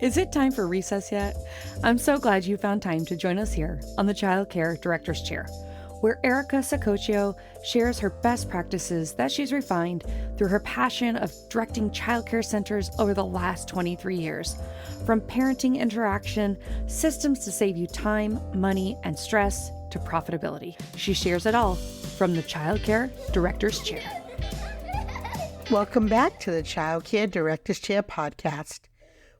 Is it time for recess yet? I'm so glad you found time to join us here on the Childcare Director's Chair, where Erica Sacoccio shares her best practices that she's refined through her passion of directing childcare centers over the last 23 years. From parenting interaction, systems to save you time, money, and stress, to profitability. She shares it all from the Childcare Director's Chair. Welcome back to the Childcare Director's Chair podcast,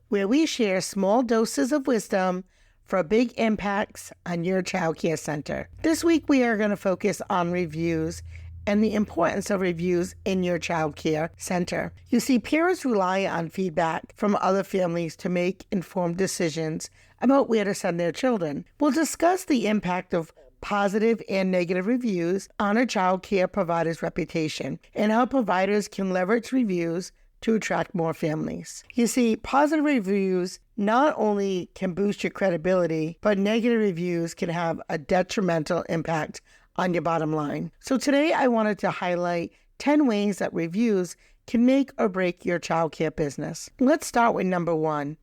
where we share small doses of wisdom for big impacts on your childcare center. This week, we are going to focus on reviews and the importance of reviews in your childcare center. You see, parents rely on feedback from other families to make informed decisions about where to send their children. We'll discuss the impact of positive and negative reviews on a child care provider's reputation and how providers can leverage reviews to attract more families. You see, positive reviews not only can boost your credibility, but negative reviews can have a detrimental impact on your bottom line. So today I wanted to highlight 10 ways that reviews can make or break your child care business. Let's start with number 1.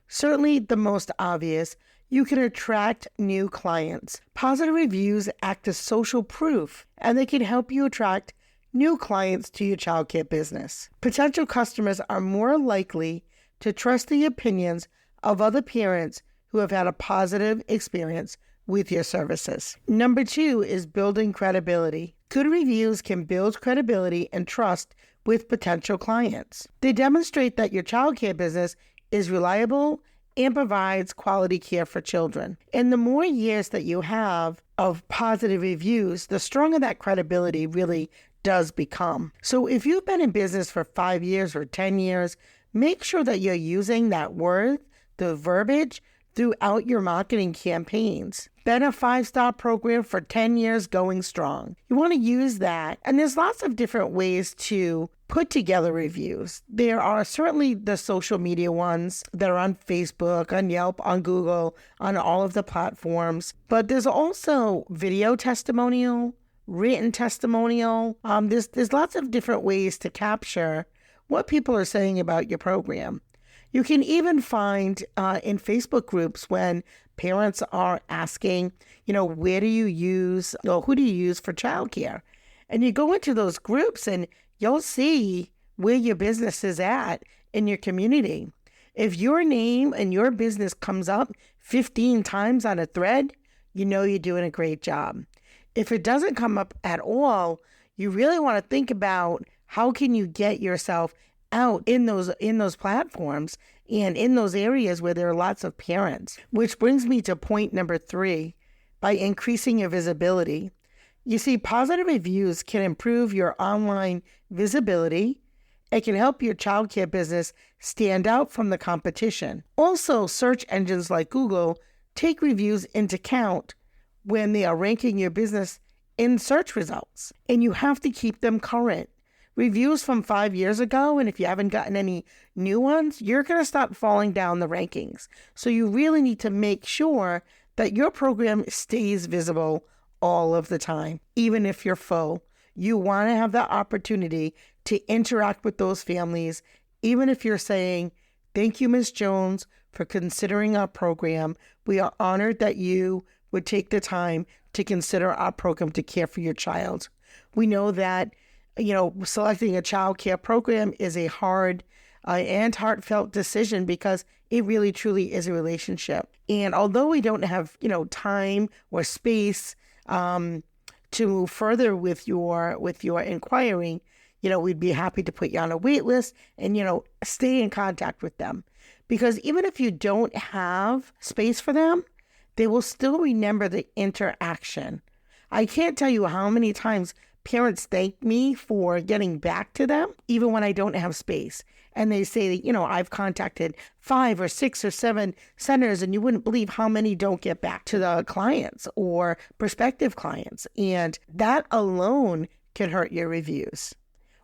Certainly the most obvious, you can attract new clients. Positive reviews act as social proof, and they can help you attract new clients to your childcare business. Potential customers are more likely to trust the opinions of other parents who have had a positive experience with your services. Number 2 is building credibility. Good reviews can build credibility and trust with potential clients. They demonstrate that your childcare business is reliable and provides quality care for children. And the more years that you have of positive reviews, the stronger that credibility really does become. So if you've been in business for 5 years or 10 years, make sure that you're using that word, the verbiage, throughout your marketing campaigns. Been a 5-star program for 10 years going strong. You want to use that. And there's lots of different ways to put together reviews. There are certainly the social media ones that are on Facebook, on Yelp, on Google, on all of the platforms. But there's also video testimonial, written testimonial. There's lots of different ways to capture what people are saying about your program. You can even find in Facebook groups when parents are asking, where do you use, or who do you use for childcare? And you go into those groups and you'll see where your business is at in your community. If your name and your business comes up 15 times on a thread, you know you're doing a great job. If it doesn't come up at all, you really want to think about how can you get yourself out in those platforms and in those areas where there are lots of parents. Which brings me to point number 3, by increasing your visibility. You see, positive reviews can improve your online visibility. It can help your childcare business stand out from the competition. Also, search engines like Google take reviews into account when they are ranking your business in search results, and you have to keep them current. Reviews from 5 years ago, and if you haven't gotten any new ones, you're going to start falling down the rankings. So you really need to make sure that your program stays visible all of the time, even if you're full. You want to have the opportunity to interact with those families, even if you're saying, "Thank you, Ms. Jones, for considering our program. We are honored that you would take the time to consider our program to care for your child." We know that selecting a child care program is a hard and heartfelt decision because it really truly is a relationship. And although we don't have, time or space to move further with your inquiring, we'd be happy to put you on a wait list and, stay in contact with them. Because even if you don't have space for them, they will still remember the interaction. I can't tell you how many times parents thank me for getting back to them, even when I don't have space. And they say, I've contacted 5 or 6 or 7 centers, and you wouldn't believe how many don't get back to the clients or prospective clients. And that alone can hurt your reviews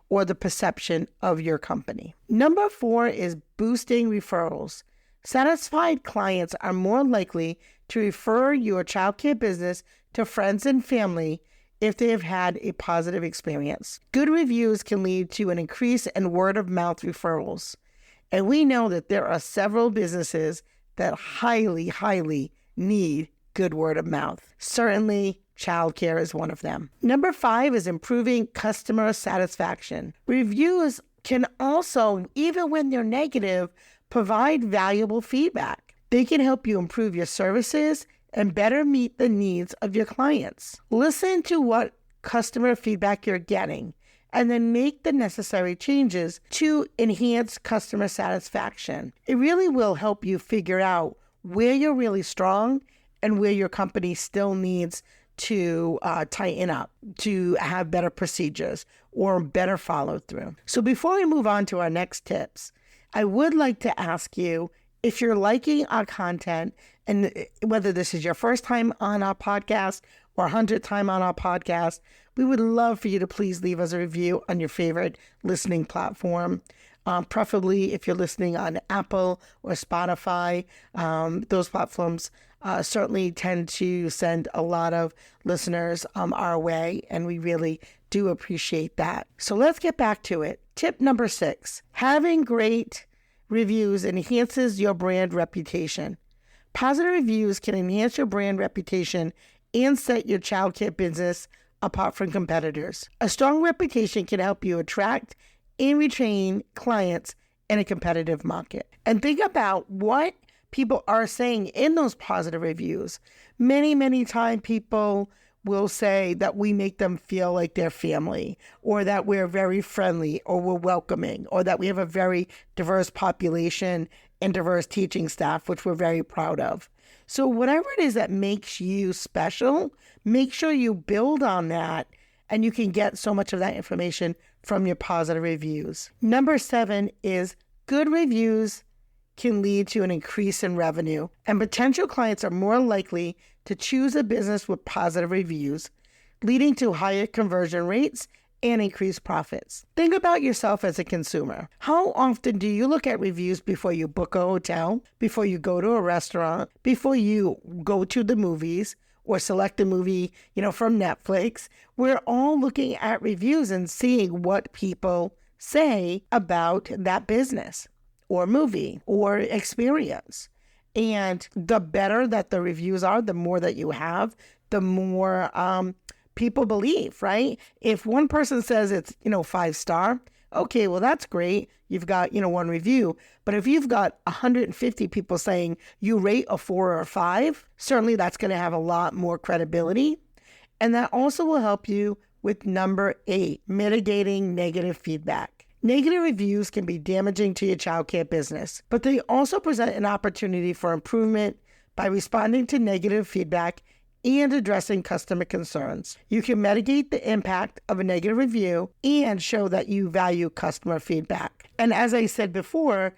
or the perception of your company. Number 4 is boosting referrals. Satisfied clients are more likely to refer your childcare business to friends and family if they have had a positive experience. Good reviews can lead to an increase in word-of-mouth referrals. And we know that there are several businesses that highly need good word of mouth. Certainly, childcare is one of them. Number 5 is improving customer satisfaction. Reviews can also, even when they're negative, provide valuable feedback. They can help you improve your services and better meet the needs of your clients. Listen to what customer feedback you're getting and then make the necessary changes to enhance customer satisfaction. It really will help you figure out where you're really strong and where your company still needs to tighten up, to have better procedures or better follow through. So before we move on to our next tips, I would like to ask you if you're liking our content, and whether this is your first time on our podcast or 100th time on our podcast, we would love for you to please leave us a review on your favorite listening platform. Preferably if you're listening on Apple or Spotify. Those platforms certainly tend to send a lot of listeners our way, and we really do appreciate that. So let's get back to it. Tip number 6, having great reviews enhances your brand reputation. Positive reviews can enhance your brand reputation and set your childcare business apart from competitors. A strong reputation can help you attract and retain clients in a competitive market. And think about what people are saying in those positive reviews. Many times people will say that we make them feel like they're family, or that we're very friendly, or we're welcoming, or that we have a very diverse population and diverse teaching staff, which we're very proud of. So whatever it is that makes you special, make sure you build on that, and you can get so much of that information from your positive reviews. Number 7 is good reviews can lead to an increase in revenue, and potential clients are more likely to choose a business with positive reviews, leading to higher conversion rates and increased profits. Think about yourself as a consumer. How often do you look at reviews before you book a hotel, before you go to a restaurant, before you go to the movies, or select a movie, from Netflix? We're all looking at reviews and seeing what people say about that business or movie or experience. And the better that the reviews are, the more that you have, the more people believe, right? If one person says it's, 5-star, okay, well, that's great. You've got, one review. But if you've got 150 people saying you rate a 4 or a 5, certainly that's going to have a lot more credibility. And that also will help you with number 8, mitigating negative feedback. Negative reviews can be damaging to your childcare business, but they also present an opportunity for improvement by responding to negative feedback and addressing customer concerns. You can mitigate the impact of a negative review and show that you value customer feedback. And as I said before,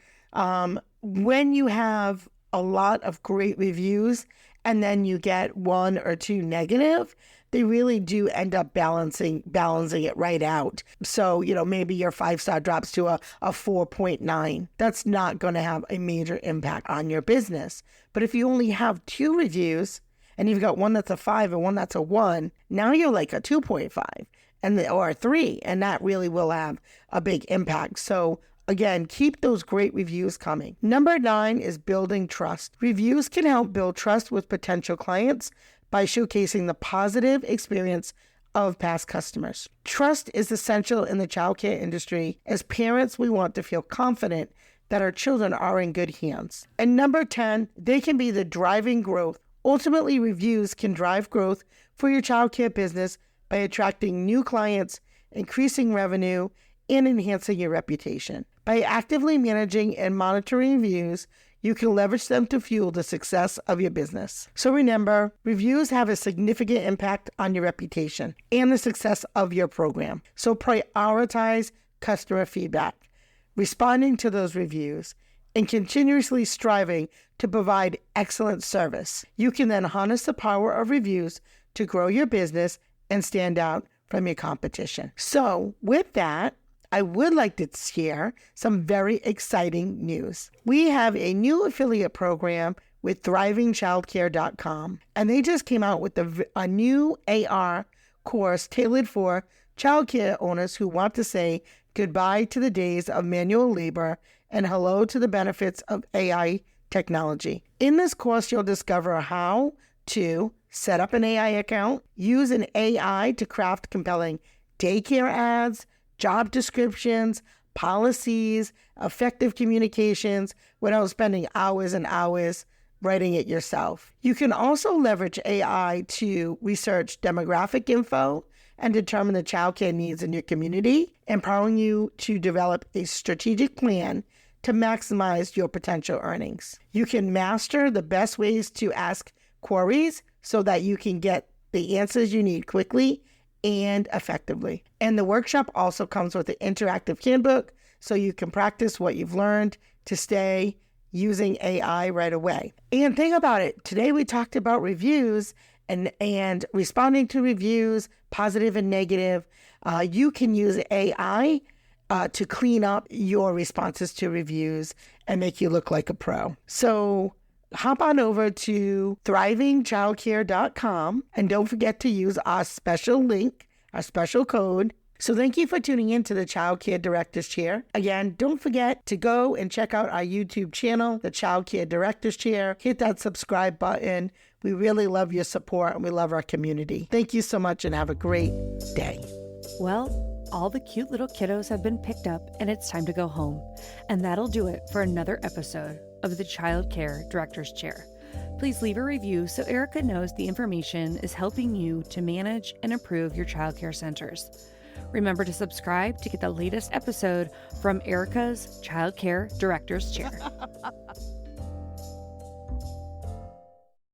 when you have a lot of great reviews and then you get 1 or 2 negative, they really do end up balancing it right out. So, maybe your 5-star drops to a 4.9. That's not going to have a major impact on your business. But if you only have 2 reviews and you've got one that's a 5 and one that's a 1, now you're like a 2.5 or a 3, and that really will have a big impact. So again, keep those great reviews coming. Number 9 is building trust. Reviews can help build trust with potential clients by showcasing the positive experience of past customers. Trust is essential in the childcare industry. As parents, we want to feel confident that our children are in good hands. And number 10, they can be the driving growth. Ultimately, reviews can drive growth for your childcare business by attracting new clients, increasing revenue, and enhancing your reputation. By actively managing and monitoring reviews, you can leverage them to fuel the success of your business. So remember, reviews have a significant impact on your reputation and the success of your program. So prioritize customer feedback, responding to those reviews, and continuously striving to provide excellent service. You can then harness the power of reviews to grow your business and stand out from your competition. So with that, I would like to share some very exciting news. We have a new affiliate program with thrivingchildcare.com, and they just came out with a new AR course tailored for childcare owners who want to say goodbye to the days of manual labor and hello to the benefits of AI technology. In this course, you'll discover how to set up an AI account, use an AI to craft compelling daycare ads, job descriptions, policies, effective communications without spending hours and hours writing it yourself. You can also leverage AI to research demographic info and determine the childcare needs in your community, empowering you to develop a strategic plan to maximize your potential earnings. You can master the best ways to ask queries so that you can get the answers you need quickly and effectively. And the workshop also comes with an interactive handbook so you can practice what you've learned to stay using AI right away. And think about it. Today we talked about reviews and responding to reviews, positive and negative. You can use AI to clean up your responses to reviews and make you look like a pro. So hop on over to thrivingchildcare.com and don't forget to use our special link, our special code. So thank you for tuning in to the Childcare Director's Chair. Again, don't forget to go and check out our YouTube channel, the Childcare Director's Chair. Hit that subscribe button. We really love your support and we love our community. Thank you so much and have a great day. Well, all the cute little kiddos have been picked up and it's time to go home. And that'll do it for another episode of the Childcare Director's Chair. Please leave a review so Erica knows the information is helping you to manage and improve your childcare centers. Remember to subscribe to get the latest episode from Erica's Childcare Director's Chair.